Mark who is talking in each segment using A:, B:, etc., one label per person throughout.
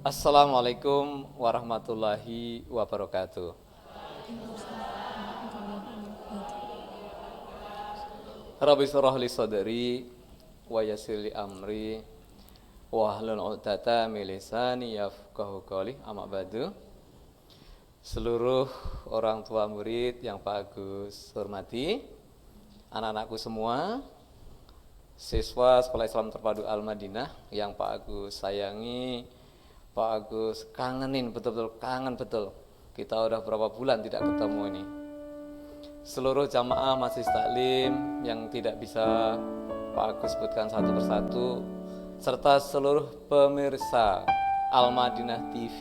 A: Assalamualaikum warahmatullahi wabarakatuh. Rabbi shrah li sadri wa yassir li amri wahlul 'uqdatam min lisani yafqahu qawli. Amma ba'du. Seluruh orang tua murid yang Pak Agus hormati, anak-anakku semua, siswa Sekolah Islam Terpadu Al-Madinah yang Pak Agus sayangi, Pak Agus kangenin, betul-betul kangen betul. Kita udah berapa bulan tidak ketemu ini. Seluruh jamaah majelis taklim yang tidak bisa Pak Agus sebutkan satu persatu, serta seluruh pemirsa Al-Madinah TV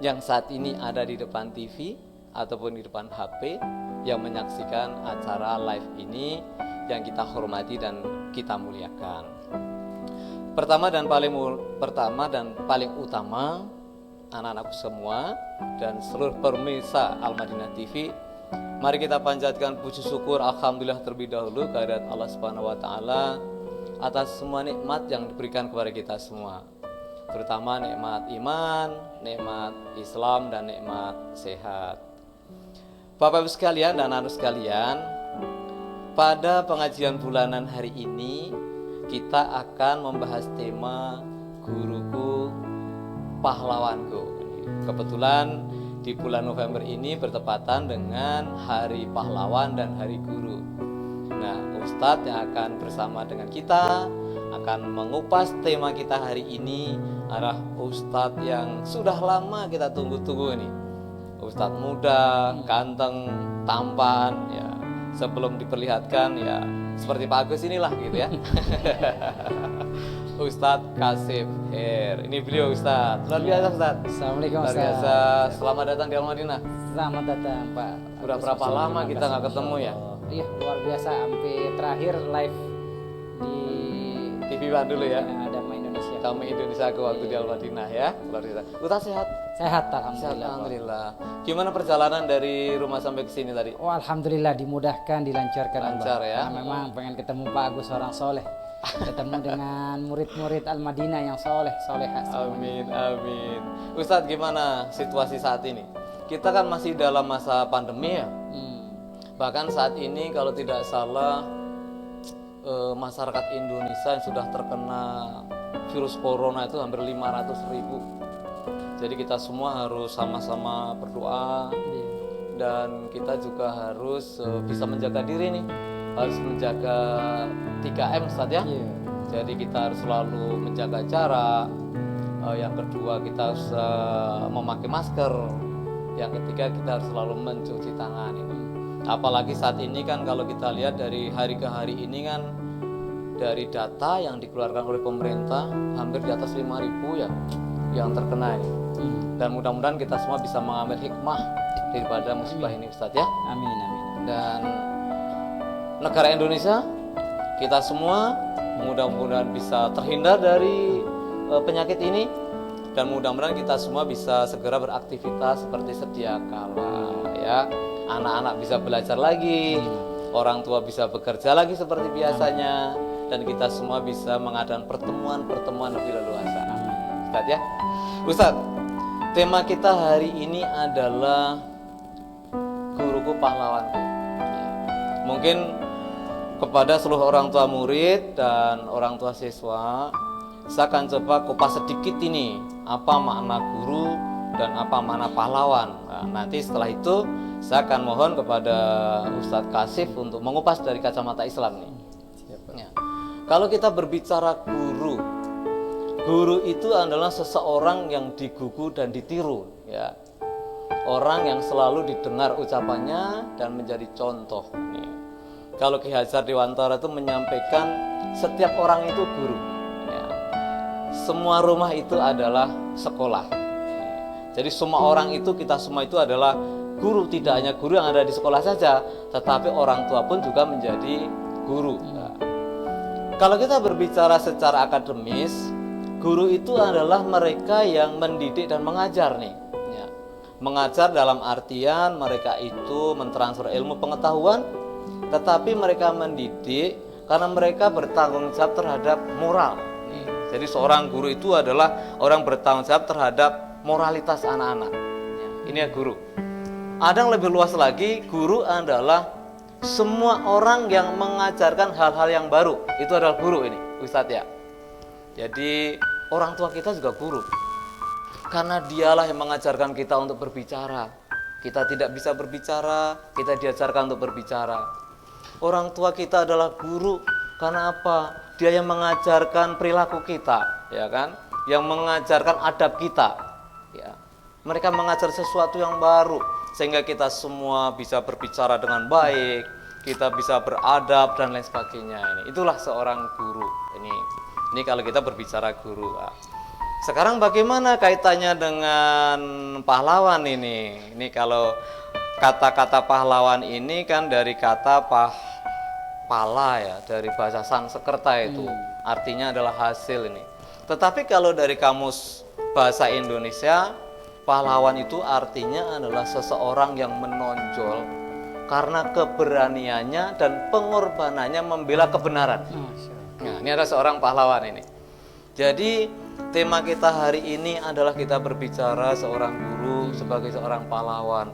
A: yang saat ini ada di depan TV ataupun di depan HP yang menyaksikan acara live ini yang kita hormati dan kita muliakan. Pertama dan paling utama, anak-anakku semua dan seluruh pemirsa Al-Madinah TV, mari kita panjatkan puji syukur alhamdulillah terlebih dahulu kehadirat Allah Subhanahu wa taala atas semua nikmat yang diberikan kepada kita semua. Terutama nikmat iman, nikmat Islam dan nikmat sehat. Bapak Ibu sekalian dan anak sekalian, pada pengajian bulanan hari ini kita akan membahas tema guruku, pahlawanku. Kebetulan di bulan November ini bertepatan dengan Hari Pahlawan dan Hari Guru. Nah, Ustadz yang akan bersama dengan kita akan mengupas tema kita hari ini adalah Ustadz yang sudah lama kita tunggu-tunggu ini. Ustadz muda, ganteng, tampan, ya. Sebelum diperlihatkan ya seperti Pak Agus inilah gitu ya. Ustadz Kasif Her. Ini beliau Ustadz. Luar biasa Ustadz.
B: Assalamualaikum
A: Luar
B: Ustadz.
A: biasa. Selamat datang di Al-Madinah.
B: Selamat datang Pak.
A: Udah berapa lama kita nggak ketemu ya?
B: Iya, luar biasa. Hampir terakhir live di
A: TV One dulu ya.
B: Dama Indonesia.
A: Kami Indonesia ke waktu di Al-Madinah ya. Luar biasa. Ustadz sehat?
B: Sehat
A: Sehat,
B: alhamdulillah.
A: alhamdulillah. Gimana perjalanan dari rumah sampai ke sini tadi?
B: Oh, alhamdulillah dimudahkan, dilancarkan.
A: Lancar
B: Allah.
A: ya?
B: Nah, memang pengen ketemu Pak Agus orang soleh. Ketemu dengan murid-murid Al-Madinah yang soleh, solehah semuanya.
A: Amin, amin. Ustadz gimana situasi saat ini? Kita kan masih dalam masa pandemi ya. Bahkan saat ini kalau tidak salah masyarakat Indonesia yang sudah terkena virus corona itu hampir 500.000. Jadi kita semua harus sama-sama berdoa dan kita juga harus bisa menjaga diri nih. Harus menjaga 3M Ustadz ya.
B: Iya.
A: Jadi kita harus selalu menjaga jarak. Yang kedua kita harus memakai masker. Yang ketiga kita harus selalu mencuci tangan ini. Apalagi saat ini kan kalau kita lihat dari hari ke hari ini kan dari data yang dikeluarkan oleh pemerintah hampir di atas 5.000 ya yang terkena ini. Dan mudah-mudahan kita semua bisa mengambil hikmah daripada musibah ini Ustadz ya.
B: Amin, amin.
A: Dan negara Indonesia kita semua mudah-mudahan bisa terhindar dari penyakit ini dan mudah-mudahan kita semua bisa segera beraktivitas seperti sedia kala ya. Anak-anak bisa belajar lagi, orang tua bisa bekerja lagi seperti biasanya dan kita semua bisa mengadakan pertemuan-pertemuan lebih leluasa. Ustadz ya. Ustadz, tema kita hari ini adalah guruku pahlawanku. Mungkin kepada seluruh orang tua murid dan orang tua siswa, saya akan coba kupas sedikit ini apa makna guru dan apa makna pahlawan. Nah, nanti setelah itu saya akan mohon kepada Ustadz Kasif untuk mengupas dari kacamata Islam nih. Ya. Kalau kita berbicara guru, guru itu adalah seseorang yang digugu dan ditiru, ya. Orang yang selalu didengar ucapannya dan menjadi contoh. Nih. Kalau Ki Hajar Dewantara itu menyampaikan setiap orang itu guru. Ya. Semua rumah itu adalah sekolah. Jadi semua orang itu, kita semua itu adalah guru. Tidak hanya guru yang ada di sekolah saja, tetapi orang tua pun juga menjadi guru. Ya. Kalau kita berbicara secara akademis, guru itu adalah mereka yang mendidik dan mengajar nih. Ya. Mengajar dalam artian mereka itu mentransfer ilmu pengetahuan, tetapi mereka mendidik karena mereka bertanggung jawab terhadap moral. Jadi seorang guru itu adalah orang bertanggung jawab terhadap moralitas anak-anak. Ini ya guru. Ada yang lebih luas lagi, guru adalah semua orang yang mengajarkan hal-hal yang baru. Itu adalah guru ini, Ustadz ya. Jadi orang tua kita juga guru. Karena dialah yang mengajarkan kita untuk berbicara. Kita tidak bisa berbicara, kita diajarkan untuk berbicara. Orang tua kita adalah guru. Karena apa? Dia yang mengajarkan perilaku kita, ya kan? Yang mengajarkan adab kita, ya. Mereka mengajar sesuatu yang baru sehingga kita semua bisa berbicara dengan baik, kita bisa beradab dan lain sebagainya. Itulah seorang guru. Ini kalau kita berbicara guru. Sekarang bagaimana kaitannya dengan pahlawan ini? Ini kalau kata-kata pahlawan ini kan dari kata pala ya, dari bahasa Sanskerta itu. Artinya adalah hasil ini. Tetapi kalau dari kamus bahasa Indonesia, pahlawan itu artinya adalah seseorang yang menonjol karena keberaniannya dan pengorbanannya membela kebenaran. Nah, ini adalah seorang pahlawan ini. Jadi tema kita hari ini adalah kita berbicara seorang guru sebagai seorang pahlawan.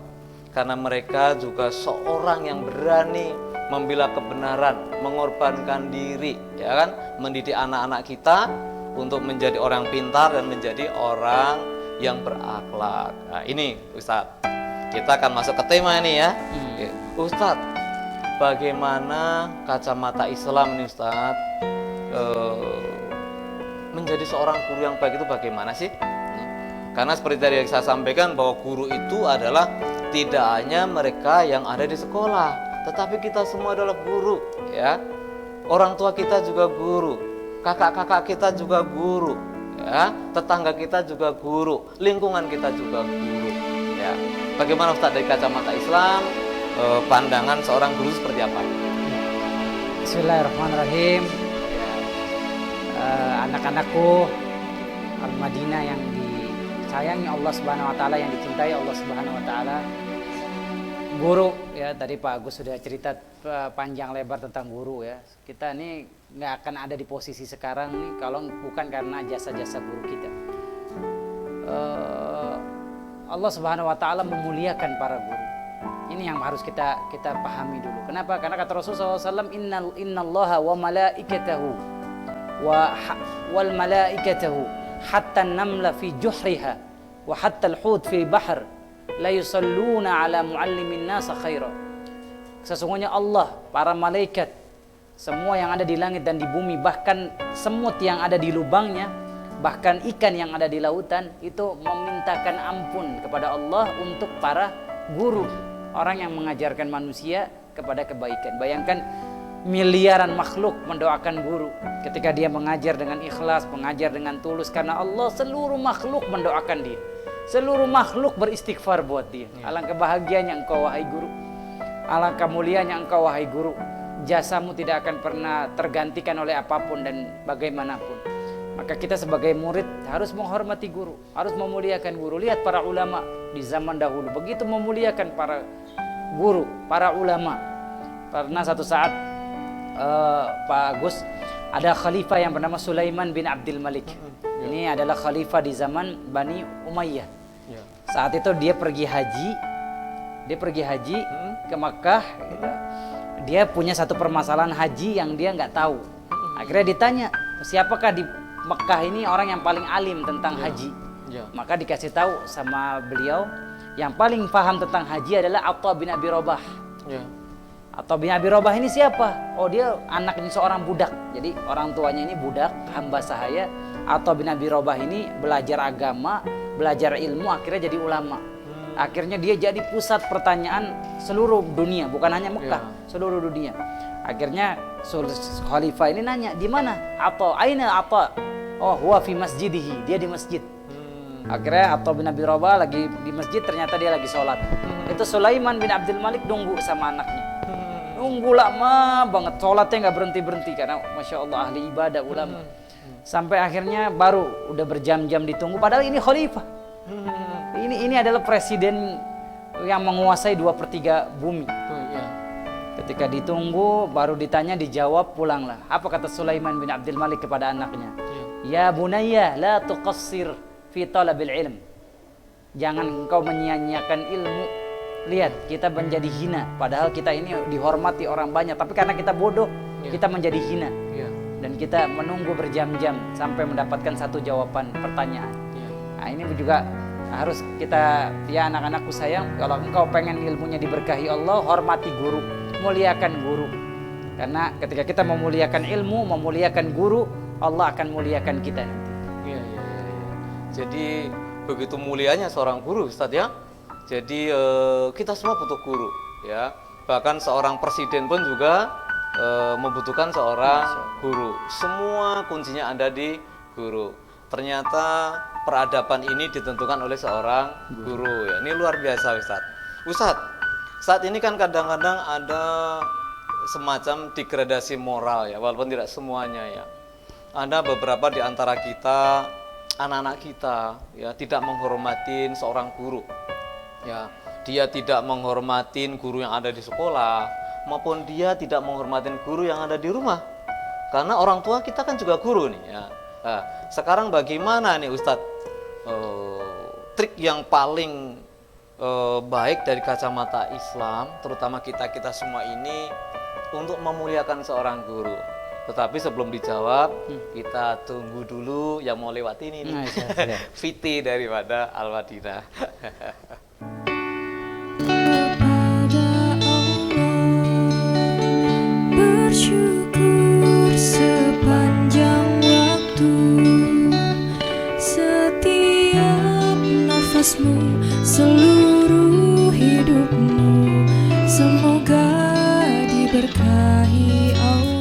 A: Karena mereka juga seorang yang berani membela kebenaran, mengorbankan diri, ya kan? Mendidik anak-anak kita untuk menjadi orang pintar dan menjadi orang yang berakhlak. Nah, ini Ustadz, kita akan masuk ke tema ini ya. Ustadz, bagaimana kacamata Islam ini Ustadz? Menjadi seorang guru yang baik itu bagaimana sih? Karena seperti tadi yang saya sampaikan bahwa guru itu adalah tidak hanya mereka yang ada di sekolah, tetapi kita semua adalah guru, ya. Orang tua kita juga guru, kakak-kakak kita juga guru, ya. Tetangga kita juga guru, lingkungan kita juga guru, ya. Bagaimana Ustaz dari kacamata Islam, pandangan seorang guru seperti apa?
B: Bismillahirrahmanirrahim. Anak-anakku Al-Madinah yang disayangi Allah Subhanahu wa taala, yang dicintai Allah Subhanahu wa taala. Guru ya, tadi Pak Agus sudah cerita panjang lebar tentang guru ya. Kita ini nggak akan ada di posisi sekarang nih kalau bukan karena jasa-jasa guru kita. Allah Subhanahu wa taala memuliakan para guru. Ini yang harus kita pahami dulu. Kenapa? Karena kata Rasulullah SAW, innallaha wa malaikatahu wal malaikatahu hatta namla fi juhriha wa hatta al-hut fi bahr la yusalluna ala muallimin nasa khaira. Sesungguhnya Allah, para malaikat, semua yang ada di langit dan di bumi, bahkan semut yang ada di lubangnya, bahkan ikan yang ada di lautan, itu memintakan ampun kepada Allah untuk para guru, orang yang mengajarkan manusia kepada kebaikan. Bayangkan miliaran makhluk mendoakan guru ketika dia mengajar dengan ikhlas, mengajar dengan tulus karena Allah. Seluruh makhluk mendoakan dia, seluruh makhluk beristighfar buat dia. Alangkah bahagianya engkau wahai guru, alangkah mulianya engkau wahai guru. Jasamu tidak akan pernah tergantikan oleh apapun dan bagaimanapun. Maka kita sebagai murid harus menghormati guru, harus memuliakan guru. Lihat para ulama di zaman dahulu begitu memuliakan para guru, para ulama. Karena satu saat Pak Agus, ada khalifah yang bernama Sulaiman bin Abdul Malik. Ini adalah khalifah di zaman Bani Umayyah. Saat itu dia pergi haji ke Makkah gitu. Dia punya satu permasalahan haji yang dia nggak tahu. Akhirnya ditanya, siapakah di Makkah ini orang yang paling alim tentang haji? Maka dikasih tahu sama beliau, yang paling paham tentang haji adalah Atha bin Abi Rabah. Atha bin Abi Rabah ini siapa? Oh, dia anaknya seorang budak. Jadi orang tuanya ini budak, hamba sahaya. Atha bin Abi Rabah ini belajar agama, belajar ilmu, akhirnya jadi ulama. Akhirnya dia jadi pusat pertanyaan seluruh dunia, bukan hanya Mekah, seluruh dunia. Akhirnya khalifah ini nanya, di mana Atha? Aina Atha? Oh, huwa fi masjidihi, dia di masjid. Akhirnya Atha bin Abi Rabah lagi di masjid, ternyata dia lagi sholat. Itu Sulaiman bin Abdul Malik nunggu sama anaknya. Nunggu lama banget, sholatnya nggak berhenti-berhenti karena Masya Allah ahli ibadah ulama. Sampai akhirnya baru udah berjam-jam ditunggu, padahal ini khalifah. Ini adalah presiden yang menguasai 2/3 bumi. Ketika ditunggu baru ditanya, dijawab, pulanglah. Apa kata Sulaiman bin Abdul Malik kepada anaknya? Ya bunayya la tuqassir fi talabil ilm. Jangan engkau menyia-nyiakan ilmu. Lihat, kita menjadi hina padahal kita ini dihormati orang banyak, tapi karena kita bodoh, kita menjadi hina. Dan kita menunggu berjam-jam sampai mendapatkan satu jawaban pertanyaan. Nah, ini juga harus kita, ya anak-anakku sayang, kalau engkau pengen ilmunya diberkahi Allah, hormati guru, muliakan guru. Karena ketika kita memuliakan ilmu, memuliakan guru, Allah akan muliakan kita nanti.
A: Iya. Jadi begitu mulianya seorang guru, Ustadz ya. Jadi kita semua butuh guru, ya. Bahkan seorang presiden pun juga membutuhkan seorang guru. Semua kuncinya ada di guru. Ternyata peradaban ini ditentukan oleh seorang guru, ya. Ini luar biasa, Ustadz, saat ini kan kadang-kadang ada semacam degradasi moral, ya, walaupun tidak semuanya, ya. Ada beberapa di antara kita, anak-anak kita, ya, tidak menghormatin seorang guru, ya. Dia tidak menghormatin guru yang ada di sekolah, maupun dia tidak menghormatin guru yang ada di rumah. Karena orang tua kita kan juga guru nih, ya. Nah, sekarang bagaimana nih Ustadz, trik yang paling baik dari kacamata Islam, terutama kita semua ini, untuk memuliakan seorang guru? Tetapi sebelum dijawab, kita tunggu dulu yang mau lewat ini nih. Fiti daripada Al-Madinah.
C: Bersyukur sepanjang waktu, setiap nafasmu, seluruh hidupmu, semoga diberkahi Allah.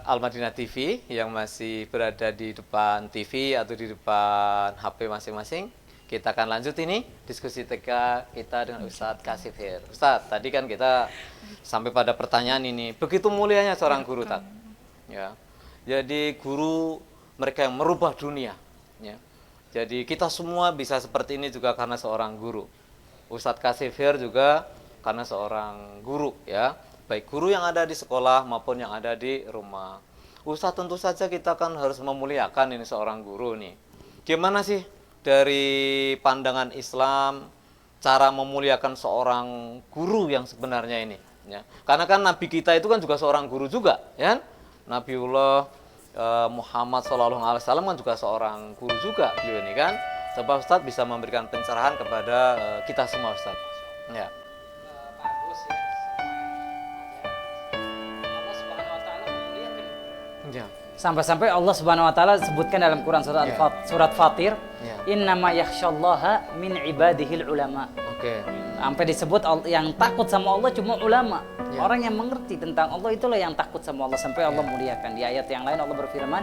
A: Al-Madinah TV yang masih berada di depan TV atau di depan HP masing-masing, Kita akan lanjut ini diskusi kita dengan Ustadz Kasifir. Ustadz, tadi kan kita sampai pada pertanyaan ini. Begitu mulianya seorang guru, Tat. Ya. Jadi guru mereka yang merubah dunia. Ya. Jadi kita semua bisa seperti ini juga karena seorang guru. Ustadz Kasifir juga karena seorang guru, ya. Baik guru yang ada di sekolah maupun yang ada di rumah. Ustadz, tentu saja kita kan harus memuliakan ini seorang guru nih. Gimana sih dari pandangan Islam cara memuliakan seorang guru yang sebenarnya ini, ya? Karena kan Nabi kita itu kan juga seorang guru juga, ya. Nabiullah Muhammad SAW kan juga seorang guru juga beliau ini kan. Coba Ustadz bisa memberikan pencerahan kepada kita semua, Ustadz. Ya.
B: Bagus ya. Allah Subhanahu wa taala memuliakan.
A: Ya.
B: Sampai-sampai Allah Subhanahu wa taala sebutkan dalam Quran surat Fatir, innama yakhsyallaha min ibadihil ulama.
A: Oke.
B: Sampai disebut yang takut sama Allah cuma ulama. Orang yang mengerti tentang Allah itulah yang takut sama Allah, sampai Allah muliakan. Di ayat yang lain Allah berfirman,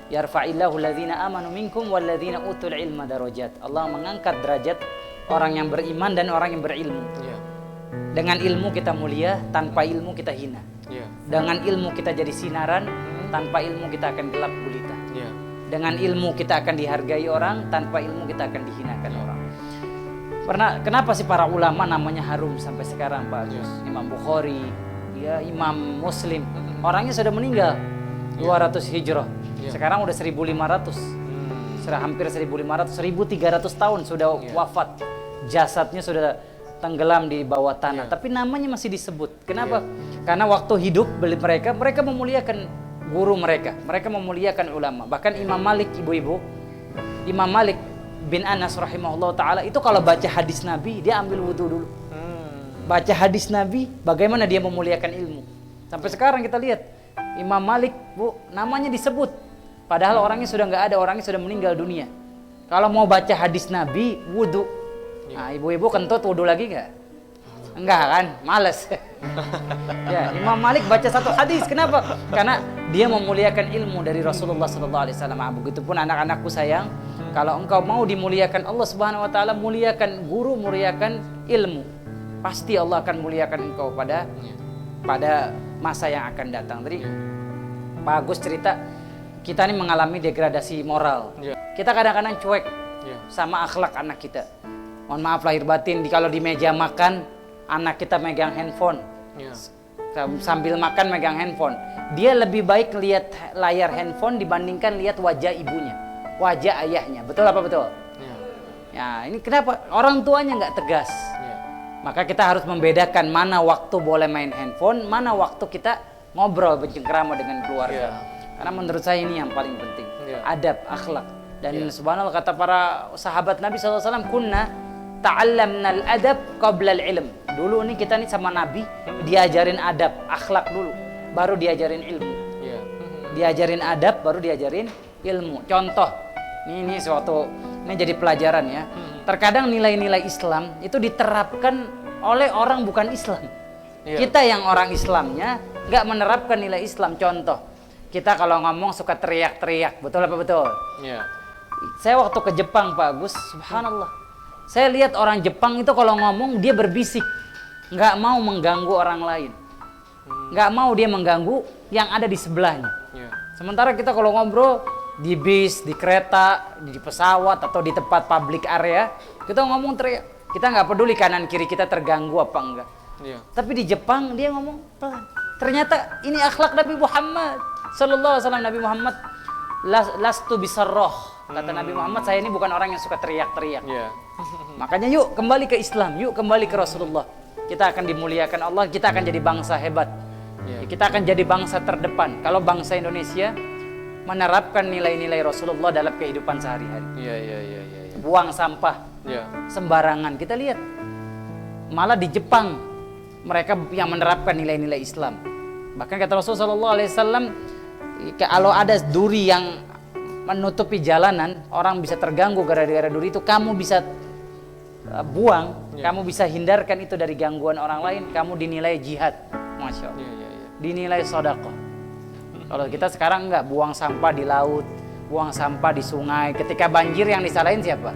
B: yarfa'illahu alladhina amanu minkum walladzina utul ilma darajat. Allah mengangkat derajat orang yang beriman dan orang yang berilmu. Dengan ilmu kita mulia, tanpa ilmu kita hina. Dengan ilmu kita jadi sinaran, tanpa ilmu kita akan gelap gulita. Dengan ilmu kita akan dihargai orang, tanpa ilmu kita akan dihinakan orang. Kenapa sih para ulama namanya harum sampai sekarang, Pak Agus? Imam Bukhari, ya, Imam Muslim, orangnya sudah meninggal 200 Hijrah. Sekarang udah 1500. Sudah hampir 1500, 1300 tahun sudah wafat. Jasadnya sudah tenggelam di bawah tanah, tapi namanya masih disebut. Kenapa? Karena waktu hidup mereka memuliakan guru mereka memuliakan ulama. Bahkan Imam Malik, ibu-ibu, Imam Malik bin Anas rahimahullah ta'ala itu kalau baca hadis Nabi dia ambil wudhu dulu. Baca hadis Nabi, bagaimana dia memuliakan ilmu. Sampai sekarang kita lihat Imam Malik, Bu, namanya disebut, padahal orangnya sudah nggak ada, orangnya sudah meninggal dunia. Kalau mau baca hadis Nabi, wudhu. Nah, ibu-ibu kentut wudhu lagi nggak? Enggak kan, males. Ya, Imam Malik baca satu hadis, kenapa? Karena dia memuliakan ilmu dari Rasulullah SAW. Begitupun anak-anakku sayang, kalau engkau mau dimuliakan Allah Subhanahu Wa Taala, muliakan guru, muliakan ilmu, pasti Allah akan muliakan engkau pada masa yang akan datang. Tadi Pak Agus cerita, kita ini mengalami degradasi moral. Kita kadang-kadang cuek sama akhlak anak kita. Mohon maaf lahir batin, kalau di meja makan anak kita megang handphone, sambil makan megang handphone. Dia lebih baik lihat layar handphone dibandingkan lihat wajah ibunya, wajah ayahnya. Betul apa betul? Ya, ini kenapa orang tuanya nggak tegas? Maka kita harus membedakan mana waktu boleh main handphone, mana waktu kita ngobrol bercengkrama dengan keluarga. Karena menurut saya ini yang paling penting, adab, akhlak. Dan subhanallah kata para sahabat Nabi SAW, kunna ta'allamna al-adab qabla al-ilm. Dulu nih kita nih sama Nabi diajarin adab, akhlak dulu, baru diajarin ilmu. Diajarin adab, baru diajarin ilmu. Contoh, ini jadi pelajaran ya. Terkadang nilai-nilai Islam itu diterapkan oleh orang bukan Islam. Kita yang orang Islamnya nggak menerapkan nilai Islam. Contoh, kita kalau ngomong suka teriak-teriak, betul apa betul? Saya waktu ke Jepang, Pak Agus, subhanallah, saya lihat orang Jepang itu kalau ngomong dia berbisik, nggak mau mengganggu orang lain, nggak mau dia mengganggu yang ada di sebelahnya. Sementara kita kalau ngobrol di bis, di kereta, di pesawat atau di tempat public area, kita ngomong teriak, kita nggak peduli kanan kiri kita terganggu apa enggak. Tapi di Jepang dia ngomong pelan. Ternyata ini akhlak Nabi Muhammad Sallallahu Alaihi Wasallam. Nabi Muhammad lastu bisarroh, kata Nabi Muhammad, saya ini bukan orang yang suka teriak-teriak. Makanya yuk kembali ke Islam, yuk kembali ke Rasulullah. Kita akan dimuliakan Allah, kita akan jadi bangsa hebat. Kita akan jadi bangsa terdepan kalau bangsa Indonesia menerapkan nilai-nilai Rasulullah dalam kehidupan sehari-hari. Buang sampah sembarangan. Kita lihat malah di Jepang mereka yang menerapkan nilai-nilai Islam. Bahkan kata Rasulullah SAW, kalau ada duri yang menutupi jalanan, orang bisa terganggu gara-gara duri itu, kamu bisa buang, kamu bisa hindarkan itu dari gangguan orang lain, kamu dinilai jihad, masya Allah, dinilai sedekah. Kalau kita sekarang enggak, buang sampah di laut, buang sampah di sungai. Ketika banjir yang disalahin siapa?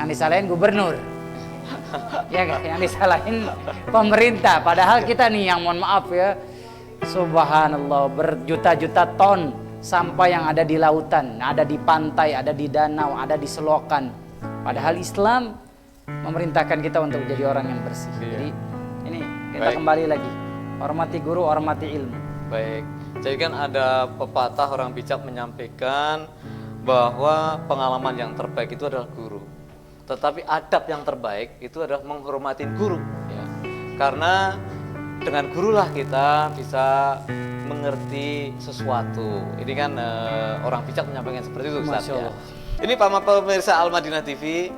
B: yang disalahin gubernur. Ya kan? Yang disalahin pemerintah. Padahal kita nih yang mohon maaf ya, subhanallah, berjuta-juta ton sampah yang ada di lautan, ada di pantai, ada di danau, ada di selokan. Padahal Islam memerintahkan kita untuk jadi orang yang bersih. Jadi ini kita kembali lagi, hormati guru, hormati ilmu.
A: Baik. Jadi kan ada pepatah orang bijak menyampaikan bahwa pengalaman yang terbaik itu adalah guru. Tetapi adab yang terbaik itu adalah menghormati guru, ya. Karena dengan gurulah kita bisa mengerti sesuatu. Ini kan orang bijak menyampaikan seperti itu, Ustaz, ya. Ini Pak pemirsa Al-Madinah TV,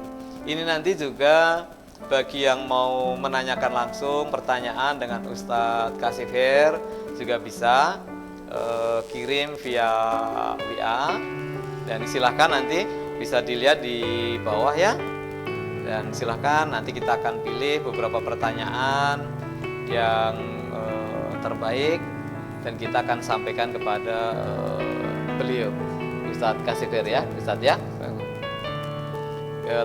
A: ini nanti juga bagi yang mau menanyakan langsung pertanyaan dengan Ustadz Kasifir juga bisa kirim via WA, dan silahkan nanti bisa dilihat di bawah ya. Dan silahkan nanti kita akan pilih beberapa pertanyaan yang terbaik dan kita akan sampaikan kepada beliau, Ustadz Kasifir ya, Ustadz ya.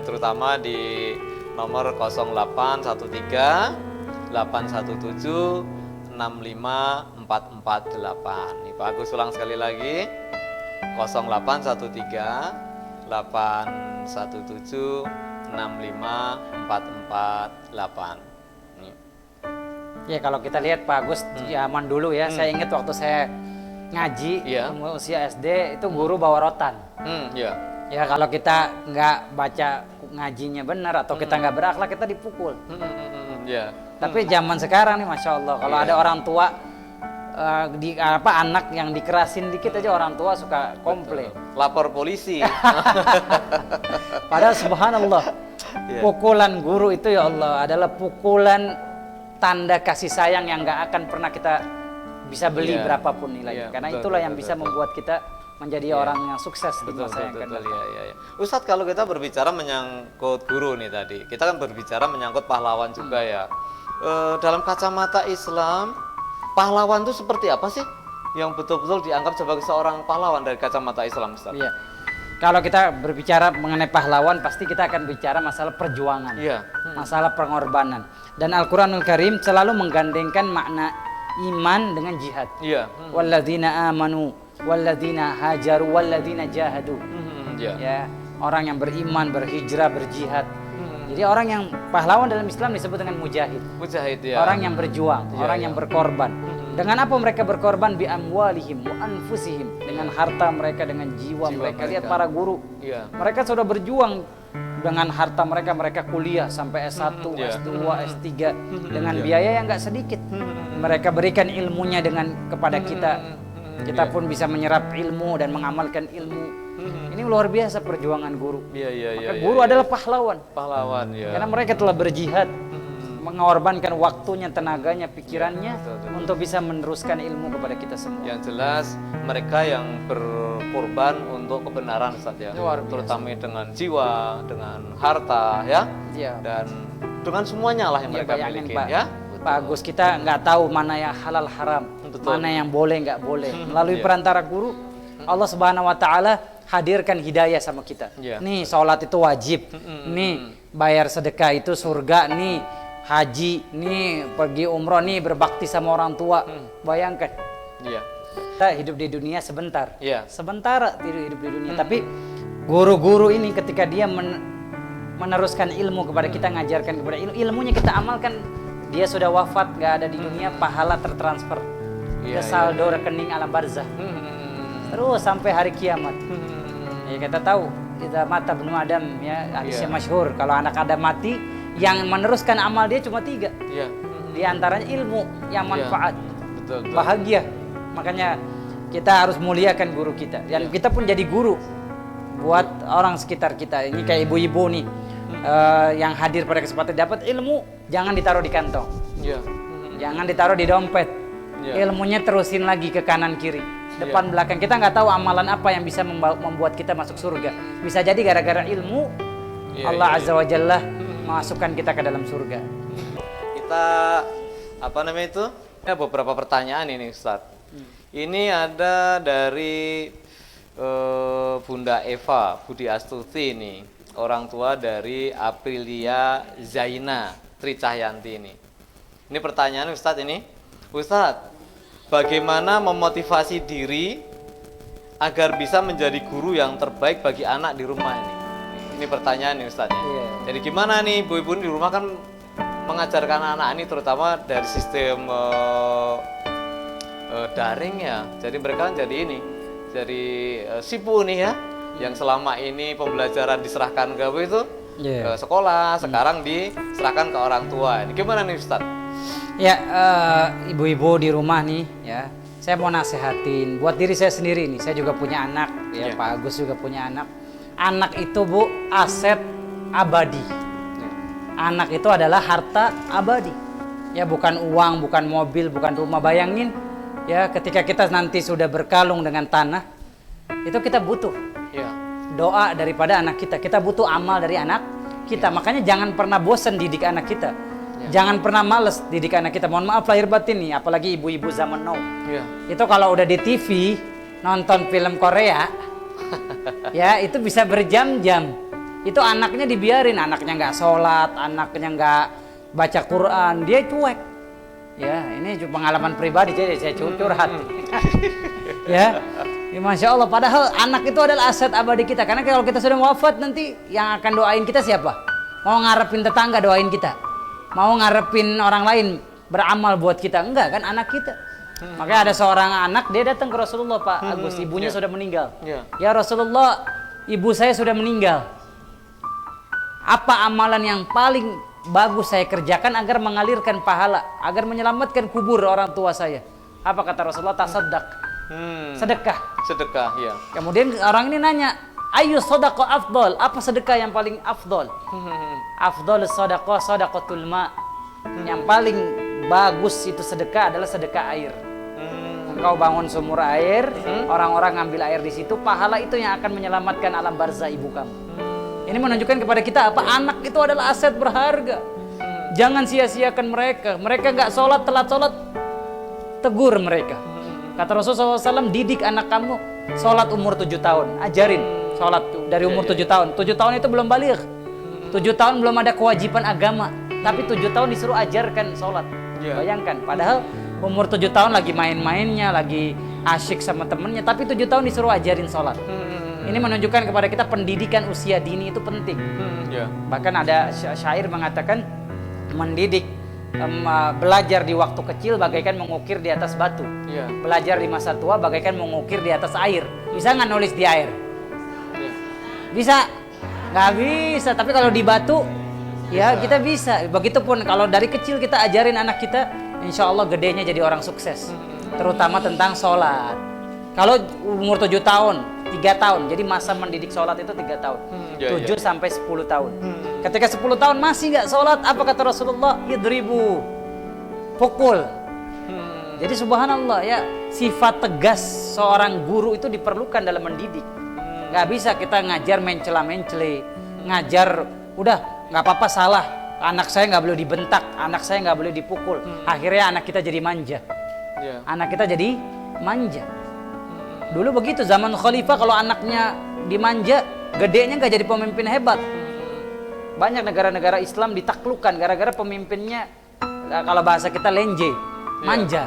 A: Terutama di nomor 0813 817 65448. Nih Pak Agus ulang sekali lagi, 0813 817 65448. Nih.
B: Ya kalau kita lihat Pak Agus zaman dulu ya, saya ingat waktu saya ngaji usia SD itu guru bawa rotan. Ya kalau kita nggak baca ngajinya benar atau kita nggak berakhlak, kita dipukul. Tapi zaman sekarang nih, masya Allah, kalau ada orang tua anak yang dikerasin dikit aja orang tua suka komplain.
A: Lapor polisi.
B: Padahal subhanallah, pukulan guru itu ya Allah adalah pukulan tanda kasih sayang yang nggak akan pernah kita bisa beli berapapun nilainya. Karena itulah yang bisa membuat kita menjadi orang yang sukses di masa yang akan datang.
A: Ustadz, kalau kita berbicara menyangkut guru nih tadi, kita kan berbicara menyangkut pahlawan juga ya. Dalam kacamata Islam, pahlawan itu seperti apa sih yang betul-betul dianggap sebagai seorang pahlawan dari kacamata Islam, Ustadz?
B: Iya. Kalau kita berbicara mengenai pahlawan, pasti kita akan bicara masalah perjuangan, masalah pengorbanan. Dan Al-Quranul Karim selalu menggandengkan makna iman dengan jihad. Walladzina amanu, walladzina hajaru, walladzina jahadu. Ya, orang yang beriman, berhijrah, berjihad. Jadi orang yang pahlawan dalam Islam disebut dengan mujahid. Orang yang berjuang, orang yang berkorban. Dengan apa mereka berkorban? Bi amwalihim wa anfusihim, dengan harta mereka, dengan jiwa mereka. Lihat para guru, mereka sudah berjuang dengan harta mereka. Mereka kuliah sampai S1, S2, S3 dengan biaya yang nggak sedikit. Mereka berikan ilmunya kepada kita. Kita pun bisa menyerap ilmu dan mengamalkan ilmu. Ini luar biasa perjuangan guru. Maka guru adalah pahlawan. Karena mereka telah berjihad, mengorbankan waktunya, tenaganya, pikirannya untuk bisa meneruskan ilmu kepada kita semua.
A: Yang jelas mereka yang berkorban untuk kebenaran, Ustaz ya. Terutama dengan jiwa, dengan harta ya. Dan dengan semuanya lah yang mereka miliki ya.
B: Pak Agus, kita nggak tahu mana yang halal haram, mana yang boleh nggak boleh. Melalui perantara guru, Allah Subhanahu Wa Taala hadirkan hidayah sama kita. Nih sholat itu wajib, nih bayar sedekah itu surga, nih haji, nih pergi umroh, nih berbakti sama orang tua. Bayangkan, kita hidup di dunia sebentar, sebentar hidup di dunia. Tapi guru-guru ini ketika dia meneruskan ilmu kepada kita, ngajarkan kepada ilmunya kita amalkan, dia sudah wafat, nggak ada di dunia, pahala tertransfer ke saldo rekening alam barzah. Terus sampai hari kiamat. Ya kita tahu, kita mata benu Adam ya, hadisnya masyhur, kalau anak Adam mati, yang meneruskan amal dia cuma 3. Di antaranya ilmu yang manfaat. Bahagia. Makanya kita harus muliakan guru kita. Dan kita pun jadi guru buat orang sekitar kita. Ini kayak ibu-ibu nih, yang hadir pada kesempatan dapat ilmu, jangan ditaruh di kantong. Jangan ditaruh di dompet. Ilmunya terusin lagi ke kanan kiri, depan belakang. Kita nggak tahu amalan apa yang bisa membuat kita masuk surga. Bisa jadi gara-gara ilmu Allah Azza wa Jalla masukkan kita ke dalam surga.
A: Kita Ya, beberapa pertanyaan ini, Ustaz. Ini ada dari Bunda Eva Budi Astuti ini. orang tua dari Aprilia Zaina Tri Cahyanti ini. Ini pertanyaan Ustadz ini. Ustadz, bagaimana memotivasi diri agar bisa menjadi guru yang terbaik bagi anak di rumah ini? Ini pertanyaan nih Ustadz ya.
B: Iya.
A: Jadi gimana nih ibu-ibu di rumah kan mengajarkan anak ini terutama dari sistem daring ya. Jadi mereka kan jadi ini, jadi sipu nih ya, yang selama ini pembelajaran diserahkan ke itu ke sekolah, sekarang diserahkan ke orang tua. Ini gimana nih Ustadz?
B: Ya, ibu-ibu di rumah nih ya, saya mau nasehatin buat diri saya sendiri nih. Saya juga punya anak, ya
A: Iya.
B: Pak Agus juga punya anak. Anak itu Bu, aset abadi. Anak itu adalah harta abadi. Ya, bukan uang, bukan mobil, bukan rumah. Bayangin ya, ketika kita nanti sudah berkalung dengan tanah, itu kita butuh
A: Ya.
B: doa daripada anak kita. Kita butuh amal dari anak kita. Makanya jangan pernah bosan didik anak kita. Jangan pernah males didik anak kita. Mohon maaf lahir batin nih, apalagi ibu-ibu zaman now.
A: Ya.
B: Itu kalau udah di TV nonton film Korea, ya itu bisa berjam-jam. Itu anaknya dibiarin, anaknya nggak sholat, anaknya nggak baca Quran, dia cuek. Ya, ini pengalaman pribadi, jadi saya curhat. Ya, Masya Allah. Padahal anak itu adalah aset abadi kita. Karena kalau kita sudah wafat nanti yang akan doain kita siapa? Mau ngarepin tetangga doain kita? Mau ngarepin orang lain beramal buat kita? Enggak kan, anak kita. Makanya ada seorang anak, dia datang ke Rasulullah, Pak Agus, ibunya sudah meninggal. Ya Rasulullah, ibu saya sudah meninggal. Apa amalan yang paling bagus saya kerjakan agar mengalirkan pahala, agar menyelamatkan kubur orang tua saya? Apa kata Rasulullah? Tasaddaq. Sedekah.
A: Sedekah, ya.
B: Kemudian orang ini nanya, ayu sodako afdol, apa sedekah yang paling afdol? Afdol sodako sodakotul ma. Yang paling bagus itu sedekah adalah sedekah air. Engkau bangun sumur air, orang-orang ngambil air di situ, pahala itu yang akan menyelamatkan alam barzah ibu kamu. Ini menunjukkan kepada kita apa anak itu adalah aset berharga. Jangan sia-siakan mereka. Mereka nggak sholat, telat sholat, tegur mereka. Kata Rasulullah SAW, didik anak kamu sholat umur 7 tahun, ajarin sholat dari umur 7 tahun. 7 tahun itu belum balik, 7 tahun belum ada kewajiban agama, tapi 7 tahun disuruh ajarkan sholat. Bayangkan, padahal umur 7 tahun lagi main-mainnya, lagi asyik sama temennya, tapi 7 tahun disuruh ajarin sholat. Ini menunjukkan kepada kita pendidikan usia dini itu penting. Bahkan ada syair mengatakan, mendidik belajar di waktu kecil bagaikan mengukir di atas batu. Belajar di masa tua bagaikan mengukir di atas air. Bisa nggak nulis di air? Bisa? Nggak bisa. Tapi kalau di batu, ya kita bisa. Begitupun kalau dari kecil kita ajarin anak kita, insya Allah gedenya jadi orang sukses. Terutama tentang sholat. Kalau umur 7 tahun, 3 tahun, jadi masa mendidik sholat itu 3 tahun. 7 sampai 10 tahun. Ketika 10 tahun masih nggak sholat, apa kata Rasulullah? Idribu, pukul. Jadi subhanallah ya, sifat tegas seorang guru itu diperlukan dalam mendidik. Nggak bisa kita ngajar mencela-mencele, ngajar udah nggak apa-apa salah, anak saya nggak boleh dibentak, anak saya nggak boleh dipukul. Akhirnya anak kita jadi manja. Anak kita jadi manja. Dulu begitu zaman khalifah, kalau anaknya dimanja, gedenya nggak jadi pemimpin hebat. Banyak negara-negara Islam ditaklukkan gara-gara pemimpinnya, kalau bahasa kita lenje, manja,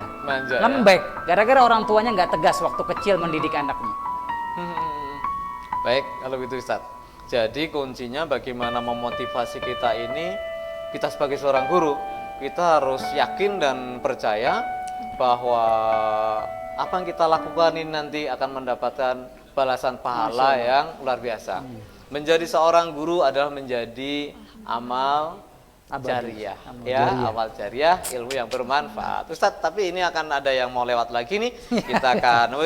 B: lembek, gara-gara orang tuanya nggak tegas waktu kecil mendidik anaknya.
A: Baik, kalau gitu Ustaz. Jadi kuncinya bagaimana memotivasi kita ini, kita sebagai seorang guru, kita harus yakin dan percaya bahwa apa yang kita lakukan ini nanti akan mendapatkan balasan pahala yang luar biasa. Menjadi seorang guru adalah menjadi amal jariah, amal jariah, ilmu yang bermanfaat. Ustadz, tapi ini akan ada yang mau lewat lagi nih. Kita akan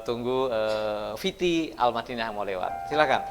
A: tunggu Viti Al-Madinah yang mau lewat. Silakan.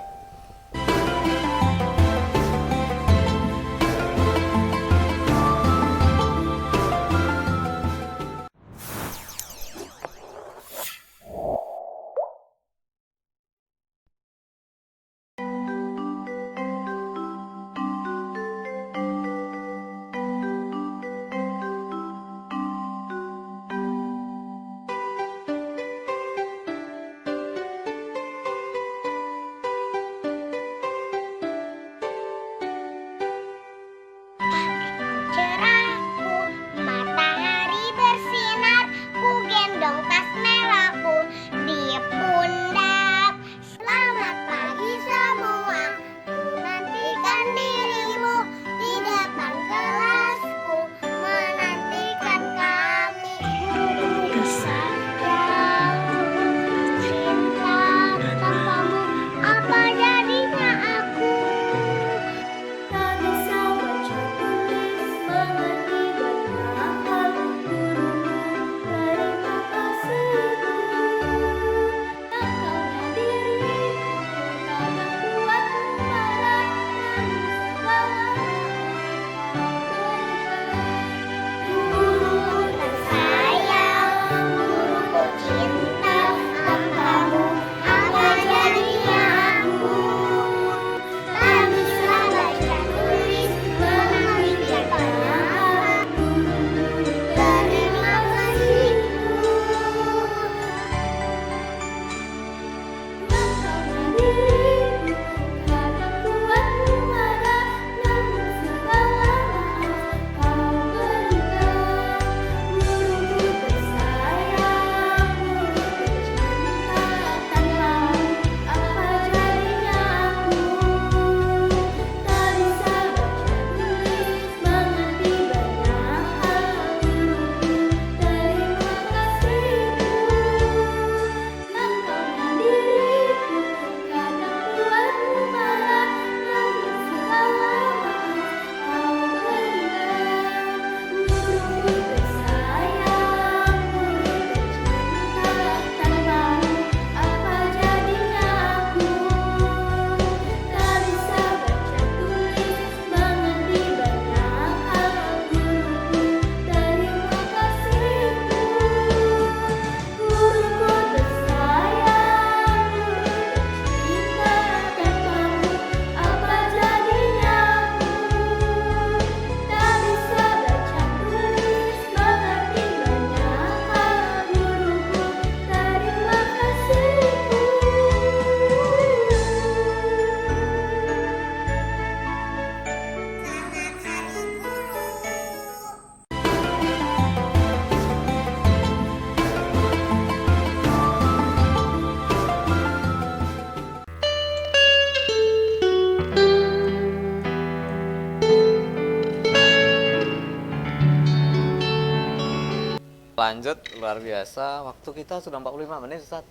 A: lanjut, luar biasa. Waktu kita sudah 45 menit, Ustaz.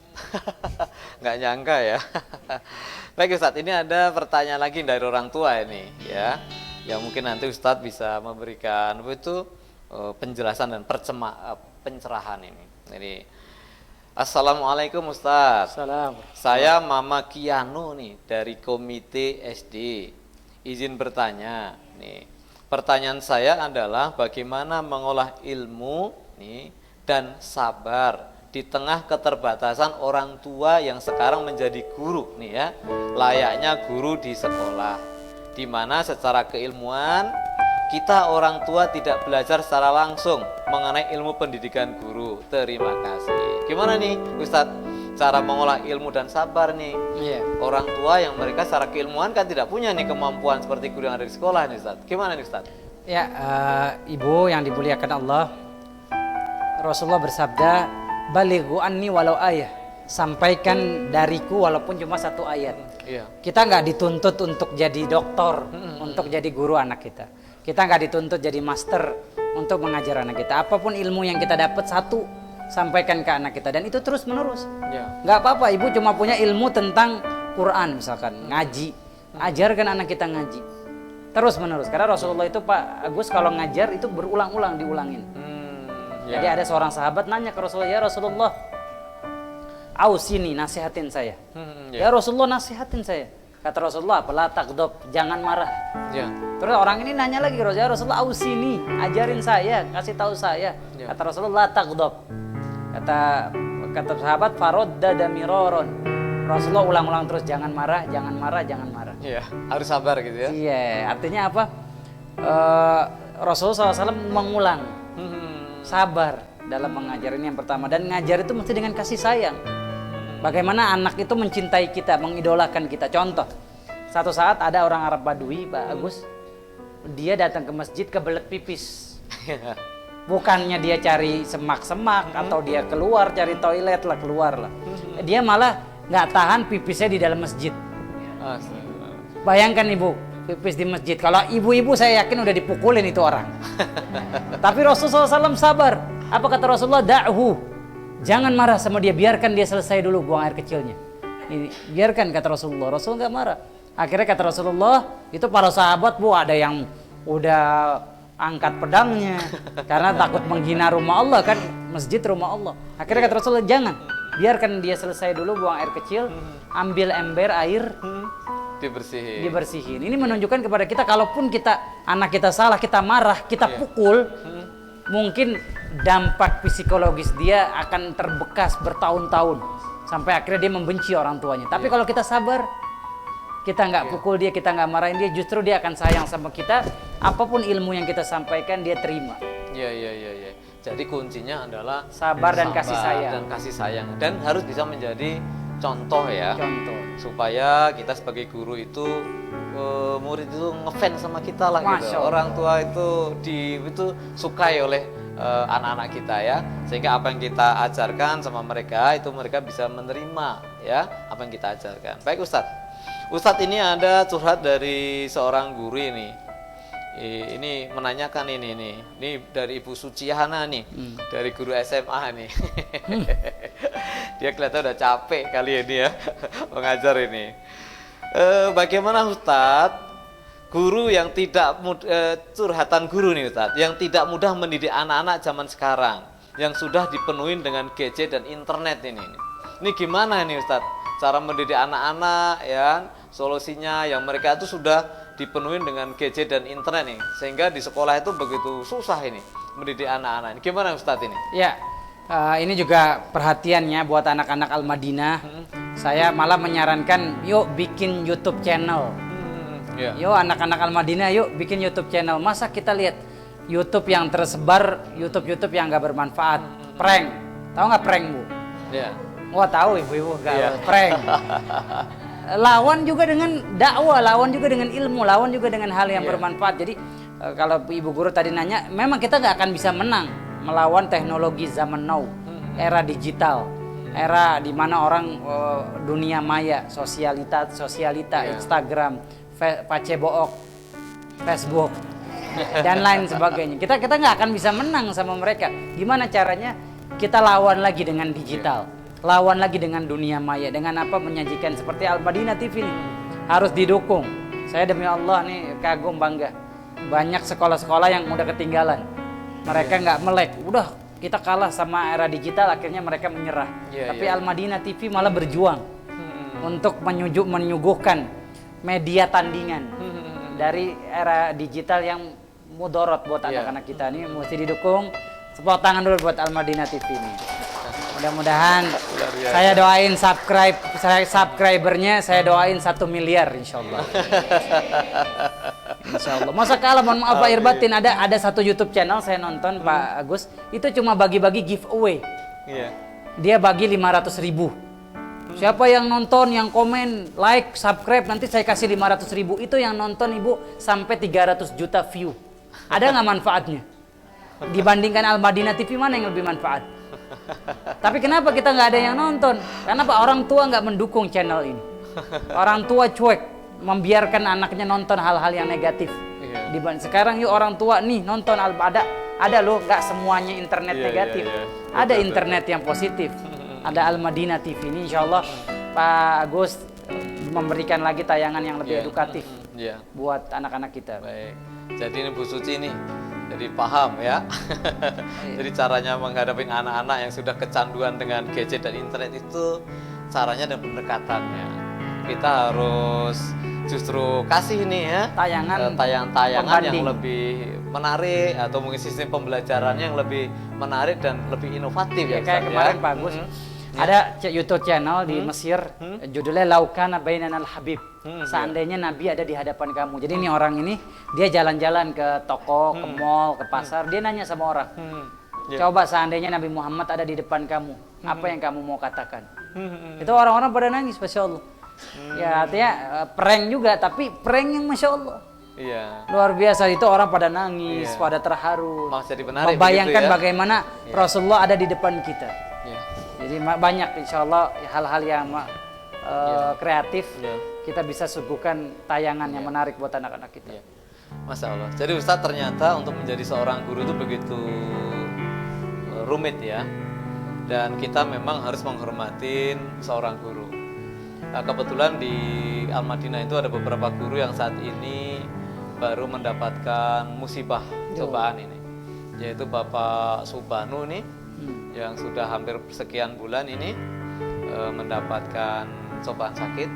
A: Nggak nyangka ya. Baik Ustaz, ini ada pertanyaan lagi dari orang tua ini ya. Yang mungkin nanti Ustaz bisa memberikan penjelasan dan pencerahan ini. Jadi, Assalamualaikum Ustaz.
B: Salam.
A: Saya Mama Kiano nih dari Komite SD. Izin bertanya nih. Pertanyaan saya adalah bagaimana mengolah ilmu nih dan sabar di tengah keterbatasan orang tua yang sekarang menjadi guru nih ya. Layaknya guru di sekolah. Di mana secara keilmuan kita orang tua tidak belajar secara langsung mengenai ilmu pendidikan guru. Terima kasih. Gimana nih Ustadz cara mengolah ilmu dan sabar nih?
B: Iya.
A: Orang tua yang mereka secara keilmuan kan tidak punya nih kemampuan seperti guru yang ada di sekolah nih Ustadz. Gimana nih Ustadz?
B: Ya, Ibu yang dimuliakan Allah, Rasulullah bersabda, balighu anni walau ayah, sampaikan dariku walaupun cuma satu ayat.
A: Iya.
B: Kita nggak dituntut untuk jadi doktor, untuk jadi guru anak kita. Kita nggak dituntut jadi master untuk mengajar anak kita. Apapun ilmu yang kita dapat, satu sampaikan ke anak kita, dan itu terus menerus.
A: Iya.
B: Nggak apa-apa, ibu cuma punya ilmu tentang Quran misalkan, ngaji, ajarkan anak kita ngaji terus menerus. Karena Rasulullah itu Pak Agus kalau ngajar itu berulang-ulang diulangin.
A: Ya.
B: Jadi ada seorang sahabat nanya ke Rasulullah, ya Rasulullah, ausini, nasihatin saya. Ya Rasulullah, nasihatin saya. Kata Rasulullah, la taghdab, jangan marah.
A: Ya.
B: Terus orang ini nanya lagi, ya Rasulullah, ausini, ajarin saya, kasih tahu saya.
A: Ya.
B: Kata Rasulullah, la taghdab. Kata sahabat, farodda damiroron. Rasulullah ulang-ulang terus, jangan marah, jangan marah, jangan marah.
A: Iya, harus sabar gitu ya.
B: Iya, artinya apa? Rasulullah SAW mengulang, sabar dalam mengajar, ini yang pertama. Dan ngajar itu mesti dengan kasih sayang. Bagaimana anak itu mencintai kita, mengidolakan kita. Contoh, satu saat ada orang Arab Badui, Pak Agus, dia datang ke masjid kebelet pipis. Bukannya dia cari semak-semak atau dia keluar cari toilet lah, keluar lah. Dia malah nggak tahan pipisnya di dalam masjid. Bayangkan ibu, pipis di masjid. Kalau ibu-ibu saya yakin udah dipukulin itu orang. Tapi Rasulullah SAW sabar. Apa kata Rasulullah? Da'hu. Jangan marah sama dia, biarkan dia selesai dulu buang air kecilnya. Ini, biarkan kata Rasulullah. Rasul nggak marah. Akhirnya kata Rasulullah, itu para sahabat ada yang udah angkat pedangnya karena takut menghina rumah Allah kan, masjid rumah Allah. Akhirnya kata Rasulullah, jangan, biarkan dia selesai dulu buang air kecil, ambil ember air, dibersihin. Ini menunjukkan kepada kita, kalaupun anak kita salah, kita marah, kita pukul, mungkin dampak psikologis dia akan terbekas bertahun-tahun sampai akhirnya dia membenci orang tuanya. Tapi kalau kita sabar, kita nggak pukul dia, kita nggak marahin dia, justru dia akan sayang sama kita. Apapun ilmu yang kita sampaikan, dia terima.
A: Iya. Jadi kuncinya adalah
B: sabar dan kasih sayang.
A: Dan harus bisa menjadi contoh ya.
B: Contoh.
A: Supaya kita sebagai guru itu murid itu ngefans sama kita lah gitu. Orang tua itu sukai oleh anak-anak kita ya. Sehingga apa yang kita ajarkan sama mereka itu mereka bisa menerima ya apa yang kita ajarkan. Baik Ustadz, ini ada curhat dari seorang guru ini. Ini menanyakan ini dari Ibu Suciana nih, dari guru SMA nih. Dia kelihatan udah capek kali ini ya mengajar ini. Bagaimana Ustadz, guru yang tidak curhatan guru nih Ustadz, yang tidak mudah mendidik anak-anak zaman sekarang, yang sudah dipenuhi dengan gadget dan internet ini. Ini gimana nih Ustadz? Cara mendidik anak-anak ya, solusinya yang mereka itu sudah dipenuhi dengan gadget dan internet nih, sehingga di sekolah itu begitu susah ini mendidik anak-anak. Gimana Ustadz ini?
B: Ya, ini juga perhatiannya buat anak-anak Al-Madinah. Saya malah menyarankan, yuk bikin YouTube channel. Yuk anak-anak Al-Madinah, yuk bikin YouTube channel. Masa kita lihat YouTube yang tersebar, YouTube yang gak bermanfaat, prank. Tahu nggak prank Bu?
A: Iya.
B: Wah tahu ibu-ibu gak prank. Lawan juga dengan dakwah, lawan juga dengan ilmu, lawan juga dengan hal yang bermanfaat. Jadi kalau ibu guru tadi nanya, memang kita nggak akan bisa menang melawan teknologi zaman now, era digital, era di mana orang dunia maya, sosialita, Instagram, Facebook, dan lain sebagainya. Kita nggak akan bisa menang sama mereka. Gimana caranya? Kita lawan lagi dengan digital, lawan lagi dengan dunia maya. Dengan apa? Menyajikan seperti Al-Madinah TV ini harus didukung. Saya demi Allah nih kagum bangga. Banyak sekolah-sekolah yang udah ketinggalan. Mereka nggak melek. Udah kita kalah sama era digital, akhirnya mereka menyerah. Tapi Al-Madinah TV malah berjuang untuk menyuguhkan media tandingan dari era digital yang mudorot buat anak-anak kita. Ini mesti didukung. Tepuk tangan dulu buat Al-Madinah TV ini. Mudah-mudahan saya doain subscribernya, saya doain 1 miliar insyaallah. Insyaallah. Masa kalah, mohon maaf Pak Irbatin, ada satu YouTube channel saya nonton Pak Agus, itu cuma bagi-bagi giveaway. Dia bagi 500.000. Siapa yang nonton, yang komen, like, subscribe, nanti saya kasih 500.000. Itu yang nonton Ibu sampai 300 juta view. Ada nggak manfaatnya? Dibandingkan Al-Madinah TV, mana yang lebih manfaat? Tapi kenapa kita nggak ada yang nonton? Karena Pak, orang tua nggak mendukung channel ini. Orang tua cuek, membiarkan anaknya nonton hal-hal yang negatif. Sekarang yuk orang tua nih nonton ada loh, nggak semuanya internet negatif. Ada internet yang positif. Ada Al-Madinah TV ini, insya Allah Pak Agus memberikan lagi tayangan yang lebih edukatif buat anak-anak kita.
A: Baik. Jadi ini Bu Suci nih, jadi paham ya. Jadi caranya menghadapi anak-anak yang sudah kecanduan dengan gadget dan internet itu caranya dan pendekatannya. Kita harus justru kasih ini ya tayangan yang lebih menarik, atau mungkin sistem pembelajarannya yang lebih menarik dan lebih inovatif ya.
B: Kayak kemarin Pak Agus ada YouTube channel di Mesir, judulnya Laukana Bainanal Habib. Seandainya Nabi ada di hadapan kamu. Jadi ini orang ini dia jalan-jalan ke toko, ke mall, ke pasar, dia nanya sama orang. Coba seandainya Nabi Muhammad ada di depan kamu, apa yang kamu mau katakan? Itu orang-orang pada nangis, Masya Allah. Ya artinya prank juga, tapi prank yang Masya Allah. Luar biasa, itu orang pada nangis, pada terharu. Membayangkan bagaimana Rasulullah ada di depan kita. Jadi banyak insya Allah hal-hal yang kreatif, kita bisa suguhkan tayangan yang menarik buat anak-anak kita.
A: Masya Allah. Jadi Ustadz, ternyata untuk menjadi seorang guru itu begitu rumit ya. Dan kita memang harus menghormatin seorang guru. Nah, kebetulan di Al-Madinah itu ada beberapa guru yang saat ini baru mendapatkan musibah cobaan ini, yaitu Bapak Subanu nih, yang sudah hampir sekian bulan ini mendapatkan cobaan sakit.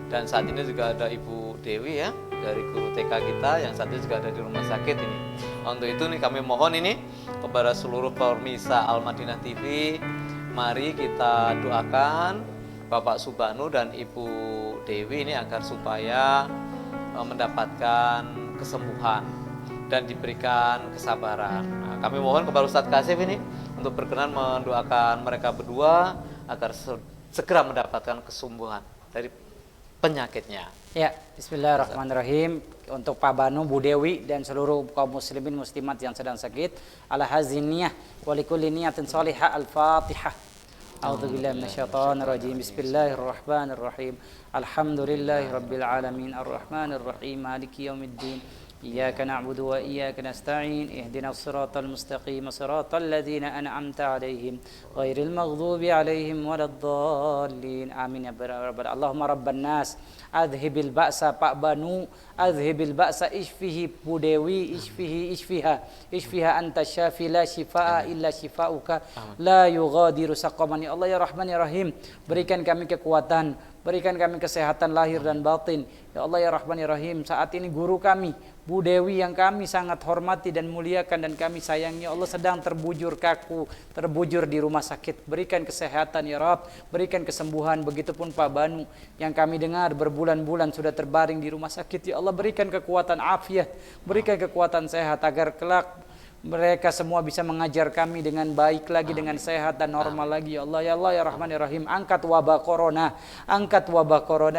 A: Dan saat ini juga ada Ibu Dewi ya, dari guru TK kita yang saat ini juga ada di rumah sakit ini. Untuk itu nih kami mohon ini kepada seluruh pemirsa Al-Madinah TV, mari kita doakan Bapak Subanu dan Ibu Dewi ini agar supaya mendapatkan kesembuhan dan diberikan kesabaran. Nah, kami mohon kepada Ustadz Kasif ini untuk berkenan mendoakan mereka berdua agar segera mendapatkan kesembuhan dari penyakitnya.
B: Ya, bismillahirrahmanirrahim. Untuk Pak Banu, Bu Dewi, dan seluruh kaum muslimin muslimat yang sedang sakit, ala haziniyah wa likulli niyatin salihah, al-Fatihah. A'udzubillahi minasyaitonirrajim. Bismillahirrahmanirrahim. Alhamdulillahirabbil alamin, arrahmanirrahim, maliki yaumiddin. إياك نعبد وإياك نستعين اهدنا الصراط المستقيم صراط الذين أنعمت عليهم غير المغضوب عليهم ولا الضالين آمين يا رب. اللهم رب الناس أذهب البأس Pak Banu أذهب البأس اشفه Bu Dewi اشفها أنت الشافي لا شفاء إلا شفاؤك لا يغادر سقما. Ya Allah ya Rahman ya Rahim, berikan kami kekuatan, berikan kami kesehatan lahir dan batin. Ya Allah ya Rahman ya Rahim, saat ini guru kami Bu Dewi yang kami sangat hormati dan muliakan dan kami sayangi, Allah sedang terbujur kaku, terbujur di rumah sakit. Berikan kesehatan ya Rabb, berikan kesembuhan. Begitupun Pak Banu yang kami dengar berbulan-bulan sudah terbaring di rumah sakit. Ya Allah, berikan kekuatan afiat, berikan kekuatan sehat agar kelak mereka semua bisa mengajar kami dengan baik lagi, dengan sehat dan normal lagi. Ya Allah ya Rahman ya Rahim, angkat wabah corona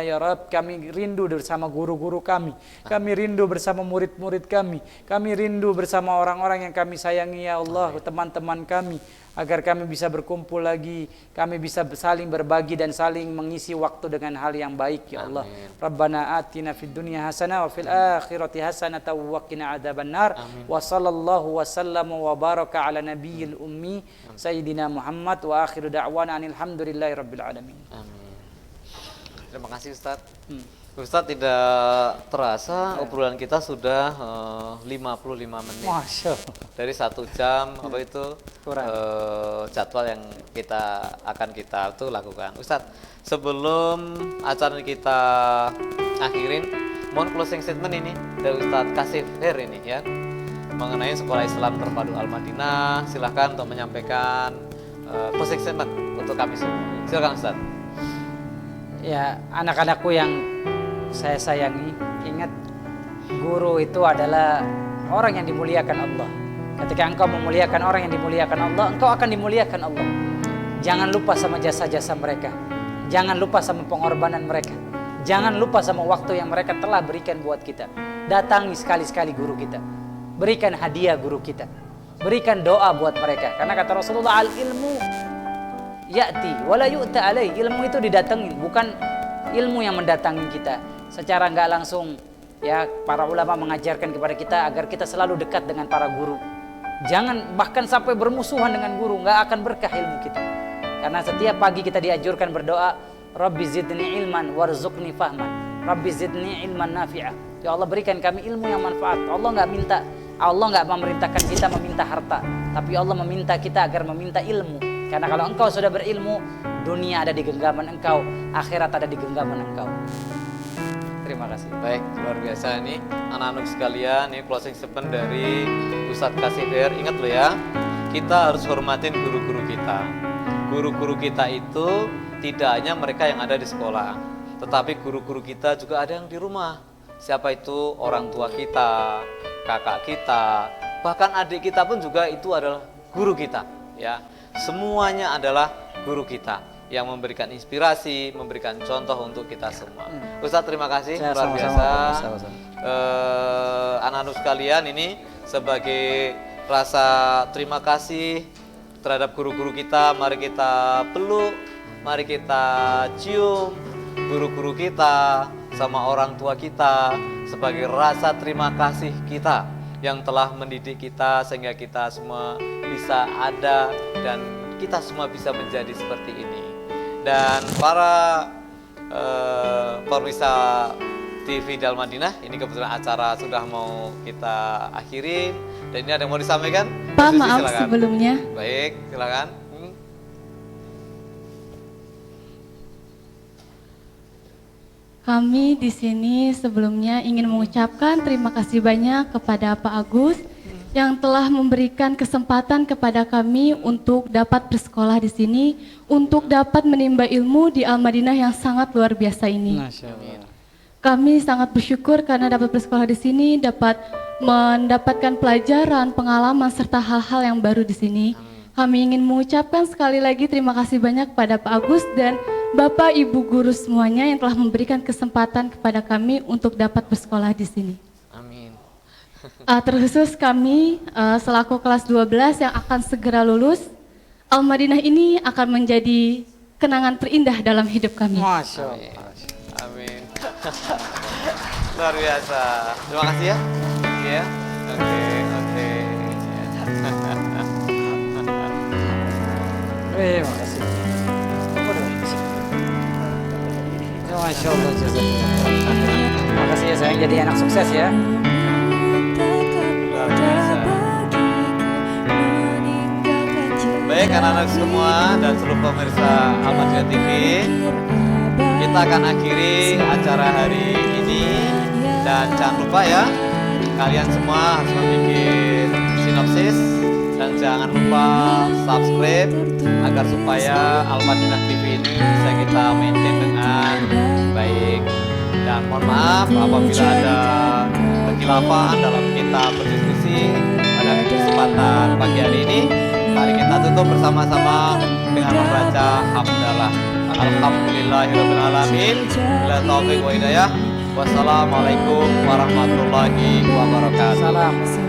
B: ya Rabb. Kami rindu bersama guru-guru kami rindu bersama murid-murid kami rindu bersama orang-orang yang kami sayangi ya Allah, teman-teman kami. agar kami bisa berkumpul lagi, kami bisa saling berbagi dan saling mengisi waktu dengan hal yang baik ya Allah. Rabbana atina fid dunya hasanah wa fil akhirati hasanah wa qina adzabannar. Wa sallallahu wasallam wa baraka ala nabiyil ummi sayyidina Muhammad wa akhiru da'wana alhamdulillahi rabbil alamin.
A: Amin. Terima kasih Ustaz. Ustaz, tidak terasa obrolan kita sudah 55 menit.
B: Masya Allah.
A: Dari 1 jam apa itu
B: Kurang.
A: jadwal yang kita tuh lakukan. Ustaz, sebelum acara kita akhirin, mohon closing statement ini dari Ustaz Kasif Her ini ya, mengenai Sekolah Islam Terpadu Al-Madinah. Silahkan untuk menyampaikan closing statement untuk kami semua. Silakan Ustaz.
B: Ya, anak-anakku yang saya sayangi, ingat guru itu adalah orang yang dimuliakan Allah. Ketika engkau memuliakan orang yang dimuliakan Allah, engkau akan dimuliakan Allah. Jangan lupa sama jasa-jasa mereka. Jangan lupa sama pengorbanan mereka. Jangan lupa sama waktu yang mereka telah berikan buat kita. Datangi sekali-sekali guru kita. Berikan hadiah guru kita. Berikan doa buat mereka. Karena kata Rasulullah, al-ilmu ya'ti wala yu'ta alaih. Ilmu itu didatengin, bukan ilmu yang mendatangi kita. Secara nggak langsung ya, para ulama mengajarkan kepada kita agar kita selalu dekat dengan para guru. Jangan bahkan sampai bermusuhan dengan guru, nggak akan berkah ilmu kita. Karena setiap pagi kita dianjurkan berdoa, Rabbi zidni ilman warzuqni fahman, Rabbi zidni ilman nafi'ah. Ya Allah, berikan kami ilmu yang manfaat. Allah nggak memerintahkan kita meminta harta, tapi Allah meminta kita agar meminta ilmu. Karena kalau engkau sudah berilmu, dunia ada di genggaman engkau, akhirat ada di genggaman engkau. Terima kasih.
A: Baik, luar biasa nih anak-anak sekalian. Ini closing statement dari Ustadz Kasif Her. Ingat loh ya, kita harus hormatin guru-guru kita. Guru-guru kita itu tidak hanya mereka yang ada di sekolah, tetapi guru-guru kita juga ada yang di rumah. Siapa itu? Orang tua kita, kakak kita, bahkan adik kita pun juga itu adalah guru kita ya. Semuanya adalah guru kita yang memberikan inspirasi, memberikan contoh untuk kita semua. Ustadz, terima kasih
B: Ya,
A: luar
B: sama-sama,
A: biasa.
B: sama-sama.
A: Anak-anak sekalian, ini sebagai rasa terima kasih terhadap guru-guru kita. Mari kita peluk, mari kita cium guru-guru kita sama orang tua kita sebagai rasa terima kasih kita yang telah mendidik kita sehingga kita semua bisa ada dan kita semua bisa menjadi seperti ini. Dan para pemirsa TV Dal Madinah, ini kebetulan acara sudah mau kita akhirin dan ini ada yang mau disampaikan?
D: Pak,
A: Susi,
D: maaf
A: silakan.
D: sebelumnya.
A: Baik, silakan.
D: Kami di sini sebelumnya ingin mengucapkan terima kasih banyak kepada Pak Agus yang telah memberikan kesempatan kepada kami untuk dapat bersekolah di sini, untuk dapat menimba ilmu di Al-Madinah yang sangat luar biasa ini.
B: Masya Allah.
D: Kami sangat bersyukur karena dapat bersekolah di sini, dapat mendapatkan pelajaran, pengalaman serta hal-hal yang baru di sini. Kami ingin mengucapkan sekali lagi terima kasih banyak kepada Pak Agus dan Bapak Ibu guru semuanya yang telah memberikan kesempatan kepada kami untuk dapat bersekolah di sini.
A: Amin.
D: Terkhusus kami selaku kelas 12 yang akan segera lulus, Al-Madinah ini akan menjadi kenangan terindah dalam hidup kami.
B: Masya Allah.
A: Amin. Luar biasa. Terima kasih ya. Ya. Oke.
B: Terima kasih. Ya, Masya Allah, jazakallah. Terima kasih ya sayang, jadi anak sukses ya.
A: Luar biasa. Baik anak-anak semua dan seluruh pemirsa Al-Madinah TV, kita akan akhiri acara hari ini dan jangan lupa ya, kalian semua harus membuat sinopsis dan jangan lupa subscribe agar supaya Al-Madinah TV ini bisa kita maintain dengan baik. Dan mohon maaf apabila ada kekhilafan dalam kita berdiskusi pada kesempatan pagi hari ini. Mari kita tutup bersama-sama dengan membaca hamdalah. Alhamdulillahirabbil alamin. Bila taufik wa hidayah. Wassalamualaikum warahmatullahi wabarakatuh.
B: Salam.